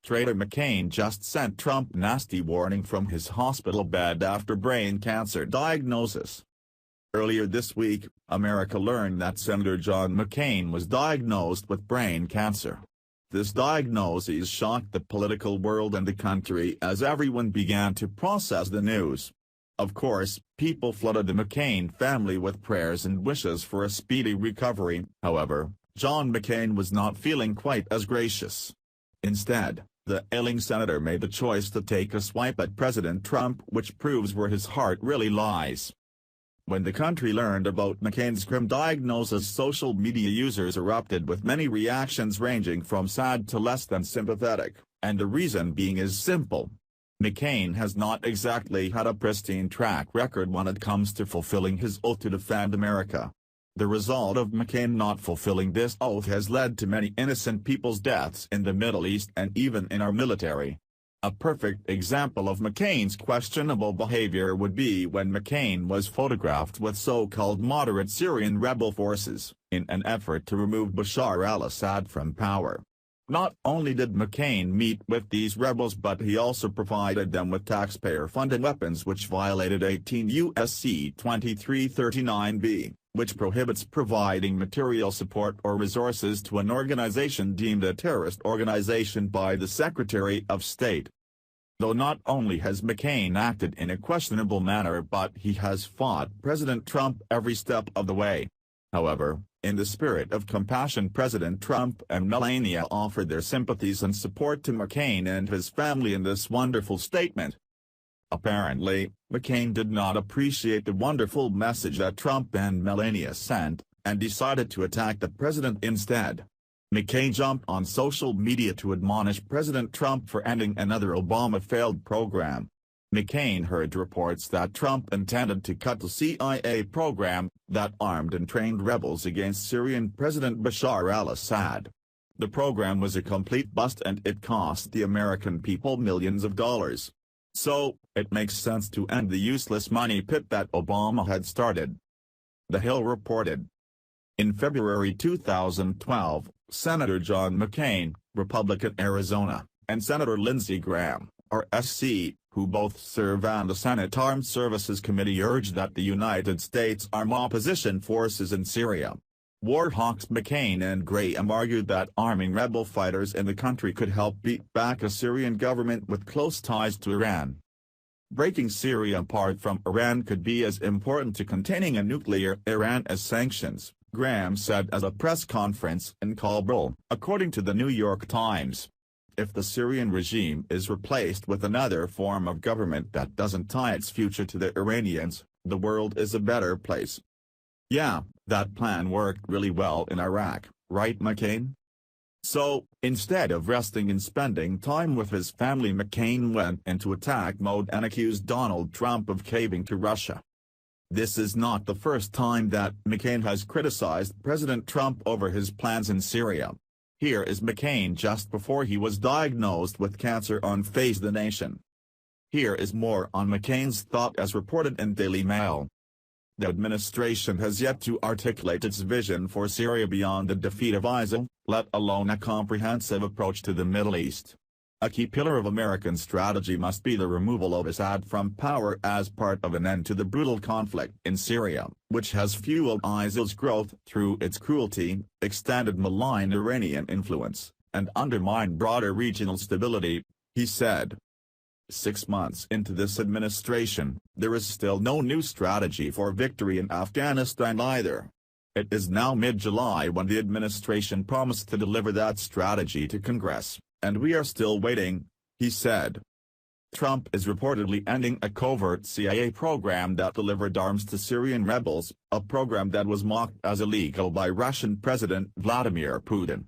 Traitor MCCAIN just sent Trump nasty warning from his hospital bed after brain cancer diagnosis. Earlier this week, America learned that Senator John McCain was diagnosed with brain cancer. This diagnosis shocked the political world and the country as everyone began to process the news. Of course, people flooded the McCain family with prayers and wishes for a speedy recovery. However, John McCain was not feeling quite as gracious. Instead, the ailing senator made the choice to take a swipe at President Trump, which proves where his heart really lies. When the country learned about McCain's grim diagnosis, social media users erupted with many reactions ranging from sad to less than sympathetic, and the reason being is simple. McCain has not exactly had a pristine track record when it comes to fulfilling his oath to defend America. The result of McCain not fulfilling this oath has led to many innocent people's deaths in the Middle East and even in our military. A perfect example of McCain's questionable behavior would be when McCain was photographed with so-called moderate Syrian rebel forces, in an effort to remove Bashar al-Assad from power. Not only did McCain meet with these rebels, but he also provided them with taxpayer-funded weapons, which violated 18 U.S.C. 2339b, which prohibits providing material support or resources to an organization deemed a terrorist organization by the Secretary of State. Though not only has McCain acted in a questionable manner, but he has fought President Trump every step of the way. However, in the spirit of compassion, President Trump and Melania offered their sympathies and support to McCain and his family in this wonderful statement. Apparently, McCain did not appreciate the wonderful message that Trump and Melania sent, and decided to attack the president instead. McCain jumped on social media to admonish President Trump for ending another Obama failed program. McCain heard reports that Trump intended to cut the CIA program that armed and trained rebels against Syrian President Bashar al-Assad. The program was a complete bust and it cost the American people millions of dollars. So, it makes sense to end the useless money pit that Obama had started. The Hill reported. In February 2012, Senator John McCain, Republican Arizona, and Senator Lindsey Graham, RSC, who both serve on the Senate Armed Services Committee, urged that the United States arm opposition forces in Syria. War hawks McCain and Graham argued that arming rebel fighters in the country could help beat back a Syrian government with close ties to Iran. Breaking Syria apart from Iran could be as important to containing a nuclear Iran as sanctions, Graham said at a press conference in Kabul, according to the New York Times. If the Syrian regime is replaced with another form of government that doesn't tie its future to the Iranians, the world is a better place. Yeah, that plan worked really well in Iraq, right McCain? So, instead of resting and spending time with his family, McCain went into attack mode and accused Donald Trump of caving to Russia. This is not the first time that McCain has criticized President Trump over his plans in Syria. Here is McCain just before he was diagnosed with cancer on Face the Nation. Here is more on McCain's thought as reported in Daily Mail. The administration has yet to articulate its vision for Syria beyond the defeat of ISIL, let alone a comprehensive approach to the Middle East. A key pillar of American strategy must be the removal of Assad from power as part of an end to the brutal conflict in Syria, which has fueled ISIL's growth through its cruelty, extended malign Iranian influence, and undermined broader regional stability, he said. 6 months into this administration, there is still no new strategy for victory in Afghanistan either. It is now mid-July when the administration promised to deliver that strategy to Congress, and we are still waiting, he said. Trump is reportedly ending a covert CIA program that delivered arms to Syrian rebels, a program that was mocked as illegal by Russian President Vladimir Putin.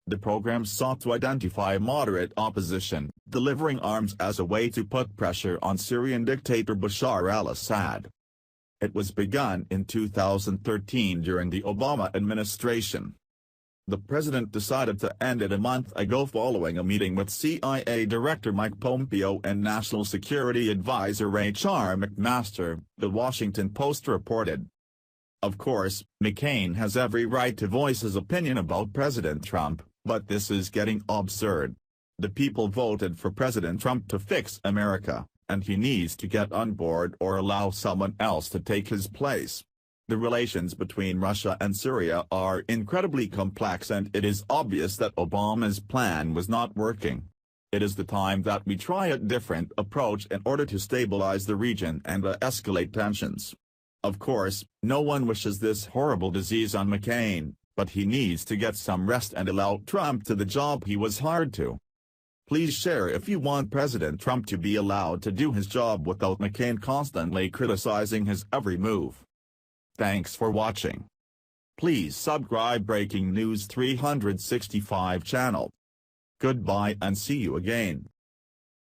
The program sought to identify moderate opposition, delivering arms as a way to put pressure on Syrian dictator Bashar al-Assad. It was begun in 2013 during the Obama administration. The president decided to end it a month ago following a meeting with CIA Director Mike Pompeo and National Security Advisor H.R. McMaster, The Washington Post reported. Of course, McCain has every right to voice his opinion about President Trump, but this is getting absurd. The people voted for President Trump to fix America, and he needs to get on board or allow someone else to take his place. The relations between Russia and Syria are incredibly complex, and it is obvious that Obama's plan was not working. It is the time that we try a different approach in order to stabilize the region and escalate tensions. Of course, no one wishes this horrible disease on McCain, but he needs to get some rest and allow Trump to the job he was hired to. Please share if you want President Trump to be allowed to do his job without McCain constantly criticizing his every move. Thanks for watching. Please subscribe Breaking News 365 channel. Goodbye and see you again.